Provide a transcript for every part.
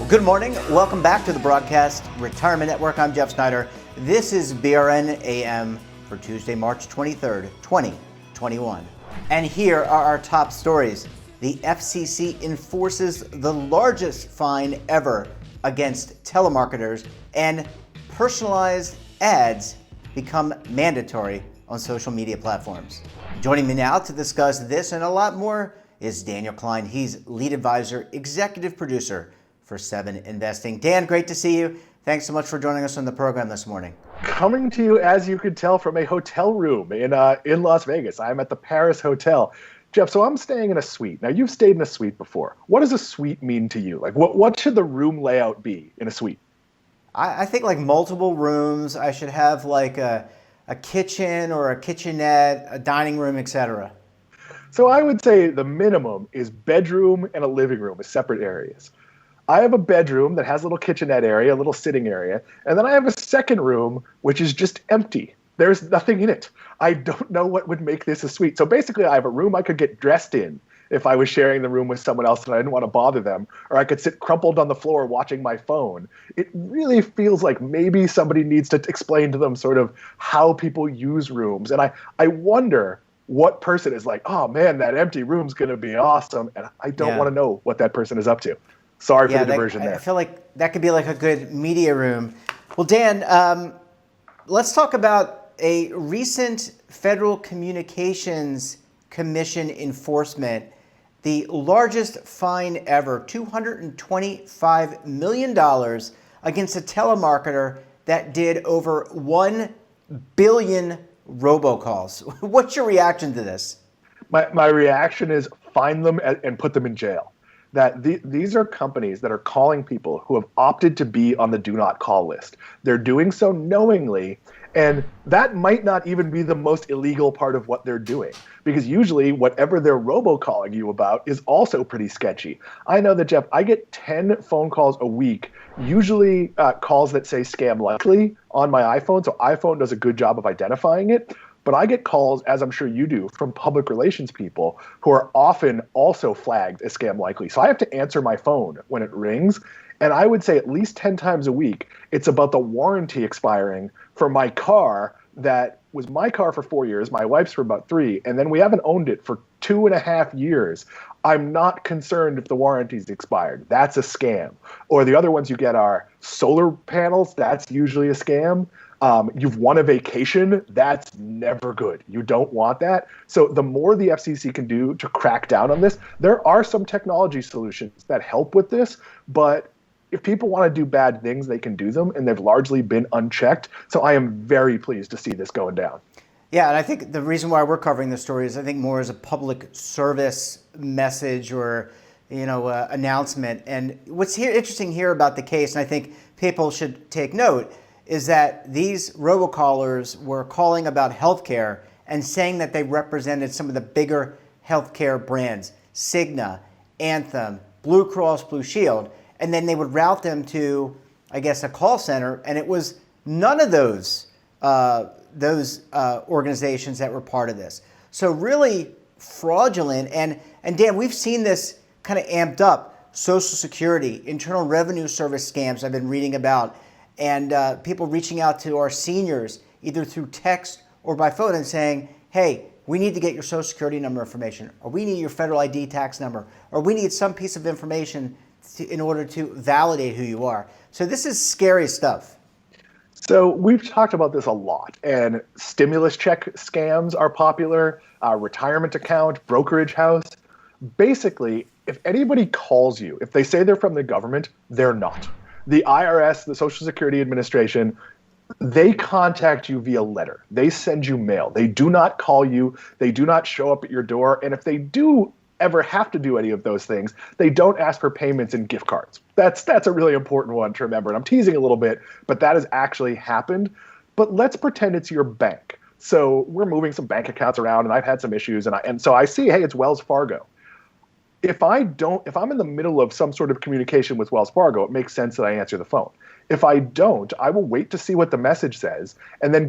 Good morning. Welcome back to the Broadcast Retirement Network. I'm Jeff Snyder. This is BRN AM for Tuesday, March 23rd, 2021. And here are our top stories. The FCC enforces the largest fine ever against telemarketers, and personalized ads become mandatory on social media platforms. Joining me now to discuss this and a lot more is Daniel Klein. He's lead advisor, executive producer for 7 Investing. Dan, great to see you. Thanks so much for joining us on the program this morning. Coming to you, as you could tell, from a hotel room in Las Vegas. I'm at the Paris Hotel. Jeff, so I'm staying in a suite. Now, you've stayed in a suite before. What does a suite mean to you? Like, what should the room layout be in a suite? I think like multiple rooms. I should have like a kitchen or a kitchenette, a dining room, etc. So I would say the minimum is bedroom and a living room as separate areas. I have a bedroom that has a little kitchenette area, a little sitting area, and then I have a second room which is just empty. There's nothing in it. I don't know what would make this a suite. So basically I have a room I could get dressed in if I was sharing the room with someone else and I didn't want to bother them, or I could sit crumpled on the floor watching my phone. It really feels like maybe somebody needs to explain to them sort of how people use rooms. And I wonder what person is like, oh man, that empty room's going to be awesome. And I don't want to know what that person is up to. Sorry for the diversion there. I feel like that could be like a good media room. Well, Dan, let's talk about a recent Federal Communications Commission enforcement, the largest fine ever, $225 million against a telemarketer that did over 1 billion robocalls. What's your reaction to this? My reaction is find them and put them in jail. That these are companies that are calling people who have opted to be on the do not call list. They're doing so knowingly, and that might not even be the most illegal part of what they're doing, because usually whatever they're robocalling you about is also pretty sketchy. I know that, Jeff, I get 10 phone calls a week, usually calls that say scam likely on my iPhone, so iPhone does a good job of identifying it. But I get calls, as I'm sure you do, from public relations people who are often also flagged as scam likely. So I have to answer my phone when it rings. And I would say at least 10 times a week, it's about the warranty expiring for my car that was my car for 4 years, my wife's for about 3, and then we haven't owned it for 2.5 years. I'm not concerned if the warranty's expired. That's a scam. Or the other ones you get are solar panels. That's usually a scam. You've won a vacation. That's never good. You don't want that. So the more the FCC can do to crack down on this, there are some technology solutions that help with this, but if people want to do bad things, they can do them, and they've largely been unchecked. So I am very pleased to see this going down. Yeah, and I think the reason why we're covering this story is I think more as a public service message or announcement. And what's interesting here about the case, and I think people should take note, is that these robocallers were calling about healthcare and saying that they represented some of the bigger healthcare brands, Cigna, Anthem, Blue Cross Blue Shield, and then they would route them to, I guess, a call center, and it was none of those organizations that were part of this. So really fraudulent, and Dan, we've seen this kind of amped up. Social Security, Internal Revenue Service scams I've been reading about, and people reaching out to our seniors either through text or by phone and saying, hey, we need to get your Social Security number information, or we need your federal ID tax number, or we need some piece of information in order to validate who you are. So this is scary stuff. So we've talked about this a lot, and stimulus check scams are popular, retirement account, brokerage house. Basically, if anybody calls you, if they say they're from the government, they're not. The IRS, the Social Security Administration, they contact you via letter. They send you mail. They do not call you. They do not show up at your door. And if they do ever have to do any of those things, they don't ask for payments in gift cards. That's a really important one to remember. And I'm teasing a little bit, but that has actually happened. But let's pretend it's your bank. So we're moving some bank accounts around, and I've had some issues, and so I see, hey, it's Wells Fargo. If I'm in the middle of some sort of communication with Wells Fargo, it makes sense that I answer the phone. If I don't, I will wait to see what the message says, and then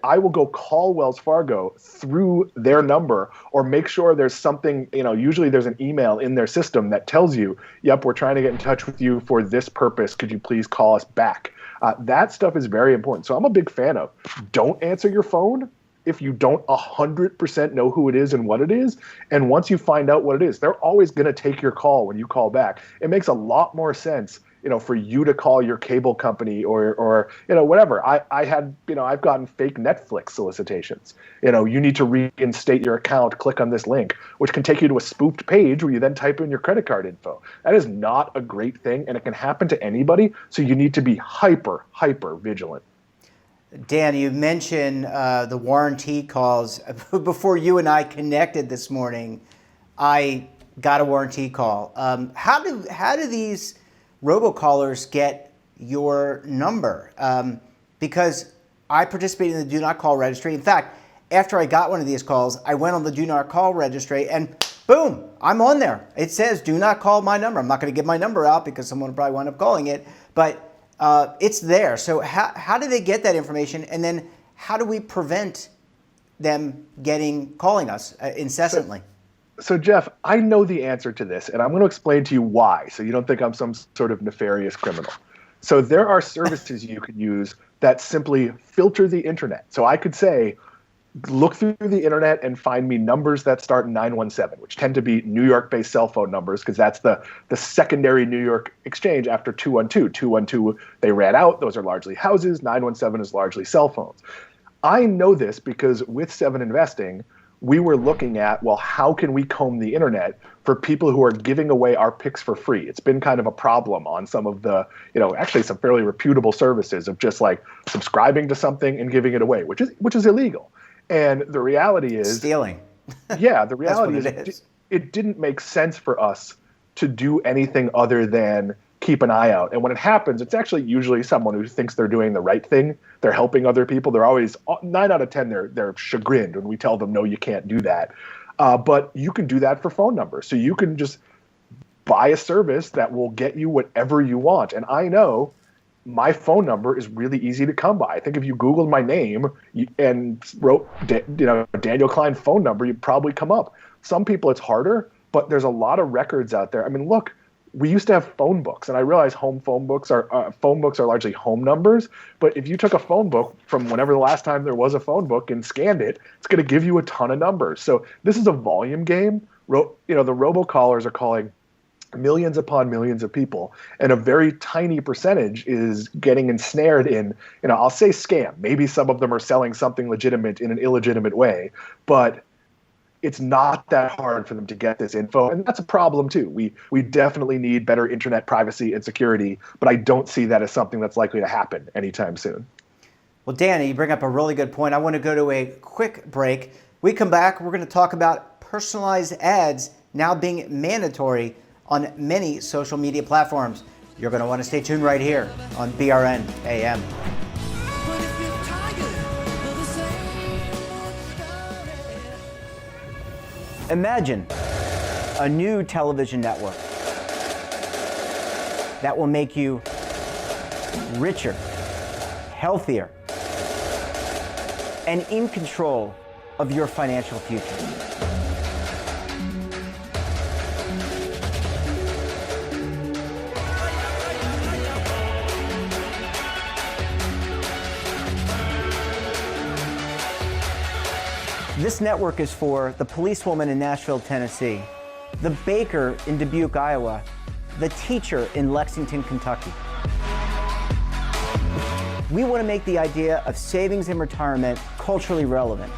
I will go call Wells Fargo through their number, or make sure there's something, usually there's an email in their system that tells you, yep, we're trying to get in touch with you for this purpose. Could you please call us back? That stuff is very important. So I'm a big fan of don't answer your phone if you don't 100% know who it is and what it is. And once you find out what it is, they're always going to take your call when you call back. It makes a lot more sense, for you to call your cable company or whatever. I've gotten fake Netflix solicitations. You need to reinstate your account, click on this link, which can take you to a spoofed page where you then type in your credit card info. That is not a great thing, and it can happen to anybody. So you need to be hyper vigilant. Dan, you mentioned the warranty calls. Before you and I connected this morning, I got a warranty call. How do these robocallers get your number? Because I participated in the Do Not Call registry. In fact, after I got one of these calls, I went on the Do Not Call registry and boom, I'm on there. It says, do not call my number. I'm not going to give my number out because someone will probably wind up calling it, but it's there. So how do they get that information? And then how do we prevent them calling us incessantly? So Jeff, I know the answer to this, and I'm going to explain to you why, so you don't think I'm some sort of nefarious criminal. So there are services you could use that simply filter the internet. So I could say, look through the internet and find me numbers that start in 917, which tend to be New York-based cell phone numbers, because that's the secondary New York exchange after 212. 212, they ran out. Those are largely houses. 917 is largely cell phones. I know this because with 7 Investing, we were looking at, well, how can we comb the internet for people who are giving away our picks for free? It's been kind of a problem on some of the, actually some fairly reputable services of just like subscribing to something and giving it away, which is illegal. And the reality is stealing. Yeah, the reality is it didn't make sense for us to do anything other than keep an eye out. And when it happens, it's actually usually someone who thinks they're doing the right thing. They're helping other people. They're always 9 out of 10. They're chagrined when we tell them, no, you can't do that. But you can do that for phone numbers. So you can just buy a service that will get you whatever you want. And I know my phone number is really easy to come by. I think if you Googled my name and wrote, Daniel Klein phone number, you'd probably come up. Some people it's harder, but there's a lot of records out there. I mean, look, we used to have phone books, and I realize phone books are largely home numbers. But if you took a phone book from whenever the last time there was a phone book and scanned it, it's going to give you a ton of numbers. So this is a volume game. The robocallers are calling millions upon millions of people, and a very tiny percentage is getting ensnared in, I'll say scam. Maybe some of them are selling something legitimate in an illegitimate way, but it's not that hard for them to get this info, and that's a problem too. We definitely need better internet privacy and security, but I don't see that as something that's likely to happen anytime soon. Well, Danny, you bring up a really good point. I want to go to a quick break. We come back, we're going to talk about personalized ads now being mandatory on many social media platforms. You're going to want to stay tuned right here on BRN AM. Imagine a new television network that will make you richer, healthier, and in control of your financial future. This network is for the policewoman in Nashville, Tennessee, the baker in Dubuque, Iowa, the teacher in Lexington, Kentucky. We want to make the idea of savings and retirement culturally relevant.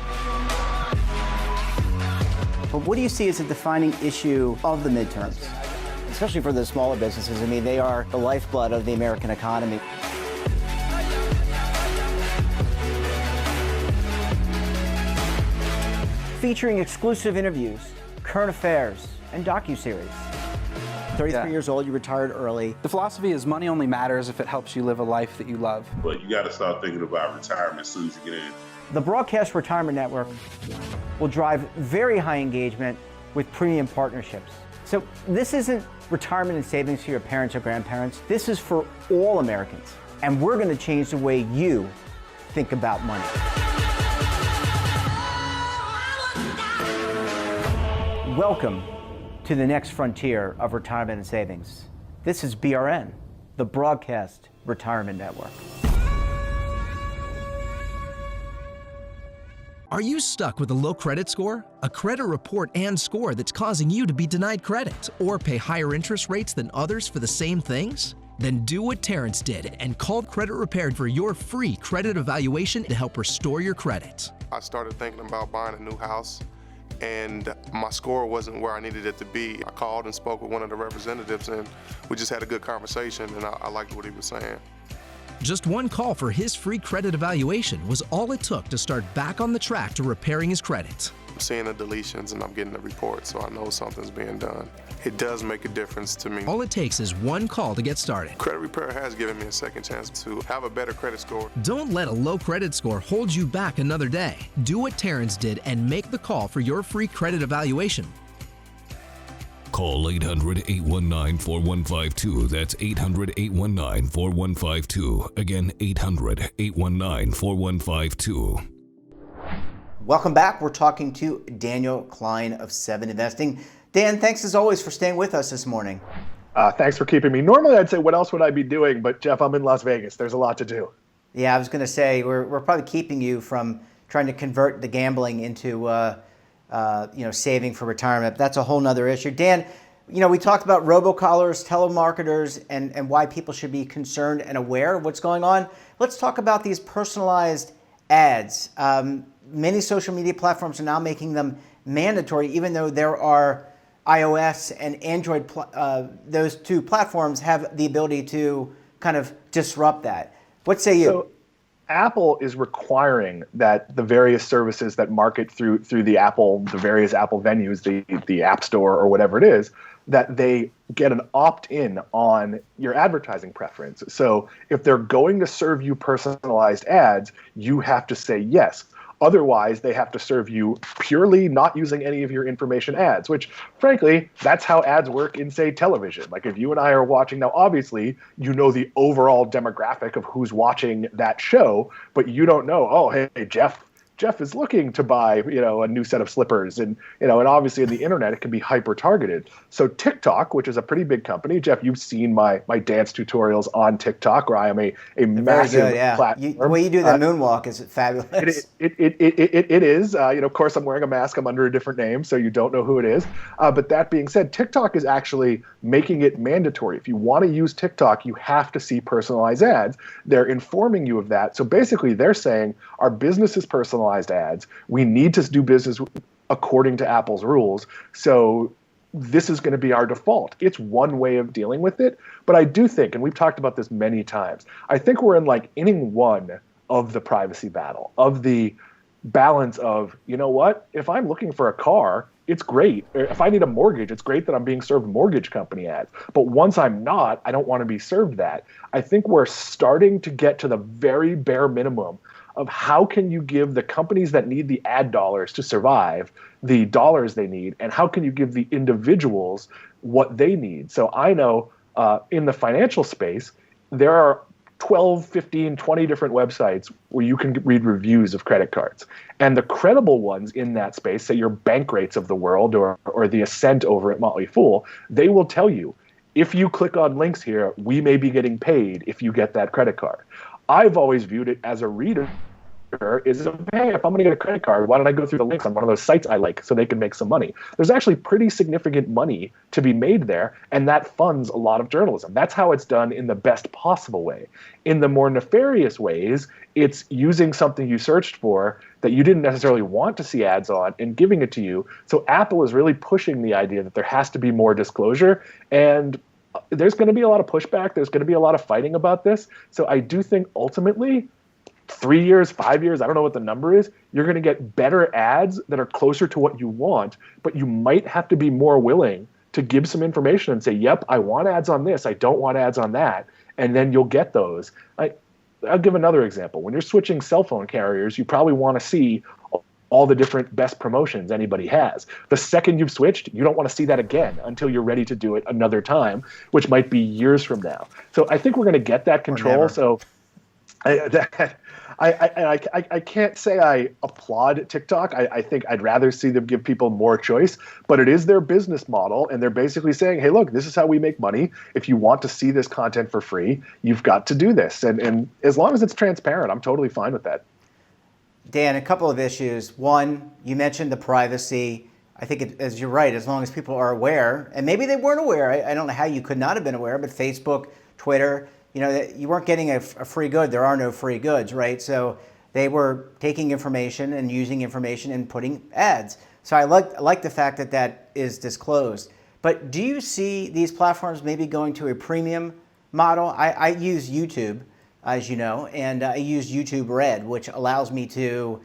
But what do you see as a defining issue of the midterms, especially for the smaller businesses? I mean, they are the lifeblood of the American economy. Featuring exclusive interviews, current affairs, and docuseries. 33 years old, you retired early. The philosophy is money only matters if it helps you live a life that you love. But you got to start thinking about retirement as soon as you get in. The Broadcast Retirement Network will drive very high engagement with premium partnerships. So this isn't retirement and savings for your parents or grandparents. This is for all Americans. and we're going to change the way you think about money. Welcome to the next frontier of retirement and savings. This is BRN, the Broadcast Retirement Network. Are you stuck with a low credit score? A credit report and score that's causing you to be denied credit or pay higher interest rates than others for the same things? Then do what Terrence did and call Credit Repaired for your free credit evaluation to help restore your credit. I started thinking about buying a new house, and my score wasn't where I needed it to be. I called and spoke with one of the representatives, and we just had a good conversation, and I liked what he was saying. Just one call for his free credit evaluation was all it took to start back on the track to repairing his credit. I'm seeing the deletions and I'm getting the report, so I know something's being done. It does make a difference to me. All it takes is one call to get started. Credit Repair has given me a second chance to have a better credit score. Don't let a low credit score hold you back another day. Do what Terrence did and make the call for your free credit evaluation. Call 800-819-4152. That's 800-819-4152. Again, 800-819-4152. Welcome back. We're talking to Daniel Klein of 7 Investing. Dan, thanks as always for staying with us this morning. Thanks for keeping me. Normally I'd say, what else would I be doing? But Jeff, I'm in Las Vegas. There's a lot to do. Yeah, I was going to say, we're probably keeping you from trying to convert the gambling into saving for retirement. That's a whole nother issue. Dan, we talked about robocallers, telemarketers, and why people should be concerned and aware of what's going on. Let's talk about these personalized ads. Many social media platforms are now making them mandatory, even though there are iOS and Android, those two platforms have the ability to kind of disrupt that. What say you? So, Apple is requiring that the various services that market through the various Apple venues, the App Store or whatever it is, that they get an opt-in on your advertising preference. So if they're going to serve you personalized ads, you have to say yes. Otherwise, they have to serve you purely not using any of your information ads, which, frankly, that's how ads work in, say, television. Like if you and I are watching, now obviously you know the overall demographic of who's watching that show, but you don't know, oh, hey, Jeff is looking to buy, a new set of slippers. And obviously on the internet, it can be hyper targeted. So TikTok, which is a pretty big company, Jeff, you've seen my dance tutorials on TikTok, where I am a massive very good, yeah. platform. The way you do that moonwalk is fabulous. It is. Of course, I'm wearing a mask. I'm under a different name, so you don't know who it is. But that being said, TikTok is actually making it mandatory. If you want to use TikTok, you have to see personalized ads. They're informing you of that. So basically, they're saying our business is personalized ads. We need to do business according to Apple's rules. So this is going to be our default. It's one way of dealing with it. But I do think, and we've talked about this many times, I think we're in like inning 1 of the privacy battle, of the balance of, if I'm looking for a car, it's great. If I need a mortgage, it's great that I'm being served mortgage company ads. But once I'm not, I don't want to be served that. I think we're starting to get to the very bare minimum of how can you give the companies that need the ad dollars to survive the dollars they need, and how can you give the individuals what they need. So I know in the financial space, there are 12, 15, 20 different websites where you can read reviews of credit cards. And the credible ones in that space, say your Bankrates of the world or the Ascent over at Motley Fool, they will tell you, if you click on links here, we may be getting paid if you get that credit card. I've always viewed it as a reader is, hey, if I'm going to get a credit card, why don't I go through the links on one of those sites I like so they can make some money? There's actually pretty significant money to be made there, and that funds a lot of journalism. That's how it's done in the best possible way. In the more nefarious ways, it's using something you searched for that you didn't necessarily want to see ads on and giving it to you. So Apple is really pushing the idea that there has to be more disclosure, and there's going to be a lot of pushback. There's going to be a lot of fighting about this. So I do think ultimately 3 years, 5 years, I don't know what the number is, you're going to get better ads that are closer to what you want, but you might have to be more willing to give some information and say, yep, I want ads on this, I don't want ads on that, and then you'll get those. I'll give another example. When you're switching cell phone carriers, you probably want to see all the different best promotions anybody has. The second you've switched, you don't want to see that again until you're ready to do it another time, which might be years from now. So I think we're going to get that control. So I can't say I applaud TikTok. I think I'd rather see them give people more choice, but it is their business model, and they're basically saying, hey, look, this is how we make money. If you want to see this content for free, you've got to do this. And as long as it's transparent, I'm totally fine with that. Dan, a couple of issues. One, you mentioned the privacy. I think, as you're right, as long as people are aware, and maybe they weren't aware. I don't know how you could not have been aware, but Facebook, Twitter, you weren't getting a free good. There are no free goods, right? So they were taking information and using information and putting ads. So I like the fact that that is disclosed. But do you see these platforms maybe going to a premium model? I use YouTube, as you know, and I use YouTube Red, which allows me to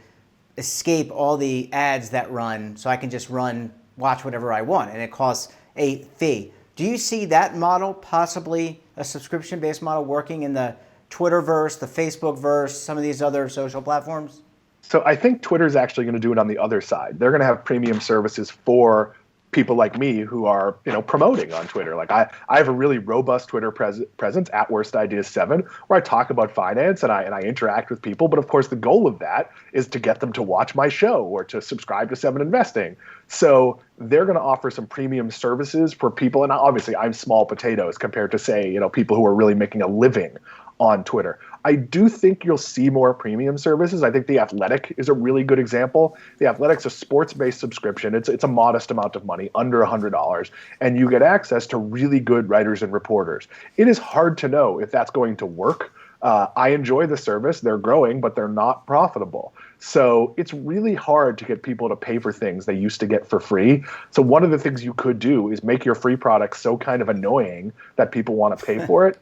escape all the ads that run, so I can just watch whatever I want, and it costs a fee. Do you see that model, possibly a subscription-based model, working in the Twitterverse, the Facebookverse, some of these other social platforms? So I think Twitter's actually going to do it on the other side. They're going to have premium services for people like me who are, promoting on Twitter. Like I have a really robust Twitter presence at Worst Ideas 7, where I talk about finance and I interact with people. But of course, the goal of that is to get them to watch my show or to subscribe to 7 Investing. So they're going to offer some premium services for people. And obviously, I'm small potatoes compared to, say, people who are really making a living on Twitter. I do think you'll see more premium services. I think The Athletic is a really good example. The Athletic's a sports-based subscription. It's a modest amount of money, under $100, and you get access to really good writers and reporters. It is hard to know if that's going to work. I enjoy the service. They're growing, but they're not profitable. So it's really hard to get people to pay for things they used to get for free. So one of the things you could do is make your free product so kind of annoying that people want to pay for it.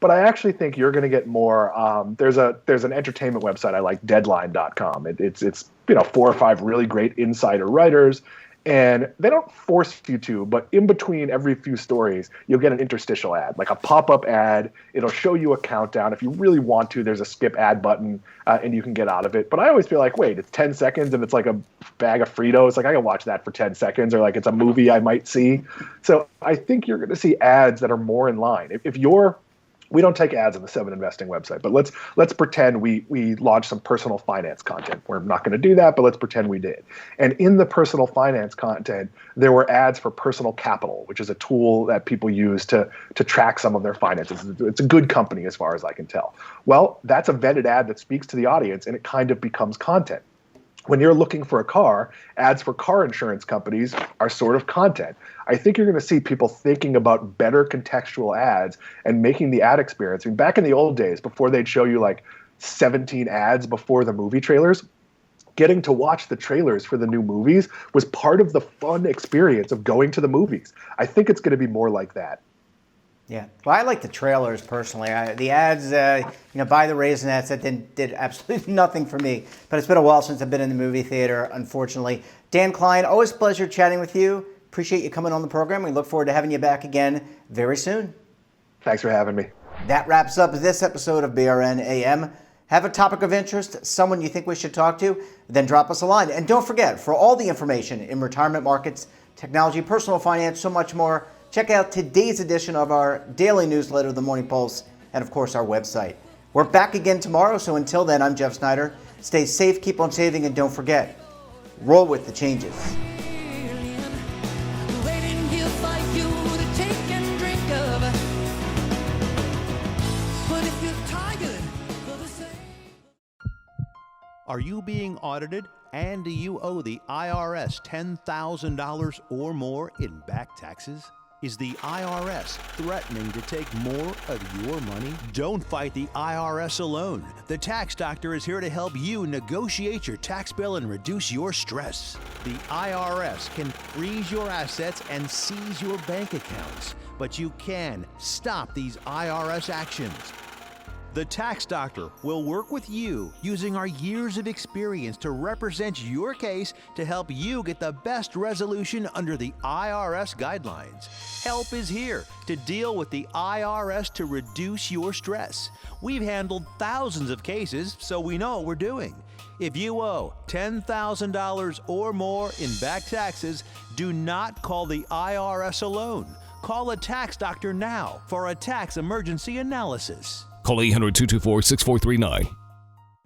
But I actually think you're going to get more. There's an entertainment website I like, Deadline.com. It's 4 or 5 really great insider writers, and they don't force you to, but in between every few stories, you'll get an interstitial ad, like a pop-up ad. It'll show you a countdown. If you really want to, there's a skip ad button, and you can get out of it. But I always feel like, wait, it's 10 seconds and it's like a bag of Fritos. Like I can watch that for 10 seconds, or like it's a movie I might see. So I think you're going to see ads that are more in line. If you're We don't take ads on the 7 Investing website, but let's pretend we launched some personal finance content. We're not going to do that, but let's pretend we did. And in the personal finance content, there were ads for Personal Capital, which is a tool that people use to track some of their finances. It's a good company as far as I can tell. Well, that's a vetted ad that speaks to the audience, and it kind of becomes content. When you're looking for a car, ads for car insurance companies are sort of content. I think you're going to see people thinking about better contextual ads and making the ad experience. I mean, back in the old days, before they'd show you like 17 ads before the movie trailers, getting to watch the trailers for the new movies was part of the fun experience of going to the movies. I think it's going to be more like that. Yeah, well, I like the trailers personally. The ads, buy the Raisinets, that did absolutely nothing for me. But it's been a while since I've been in the movie theater, unfortunately. Dan Klein, always a pleasure chatting with you. Appreciate you coming on the program. We look forward to having you back again very soon. Thanks for having me. That wraps up this episode of BRN AM. Have a topic of interest, someone you think we should talk to, then drop us a line. And don't forget, for all the information in retirement markets, technology, personal finance, so much more, check out today's edition of our daily newsletter, The Morning Pulse, and of course our website. We're back again tomorrow, so until then, I'm Jeff Snyder. Stay safe, keep on saving, and don't forget, roll with the changes. Are you being audited, and do you owe the IRS $10,000 or more in back taxes? Is the IRS threatening to take more of your money? Don't fight the IRS alone. The Tax Doctor is here to help you negotiate your tax bill and reduce your stress. The IRS can freeze your assets and seize your bank accounts, but you can stop these IRS actions. The Tax Doctor will work with you using our years of experience to represent your case to help you get the best resolution under the IRS guidelines. Help is here to deal with the IRS to reduce your stress. We've handled thousands of cases, so we know what we're doing. If you owe $10,000 or more in back taxes, do not call the IRS alone. Call a tax doctor now for a tax emergency analysis. Call 800-224-6439.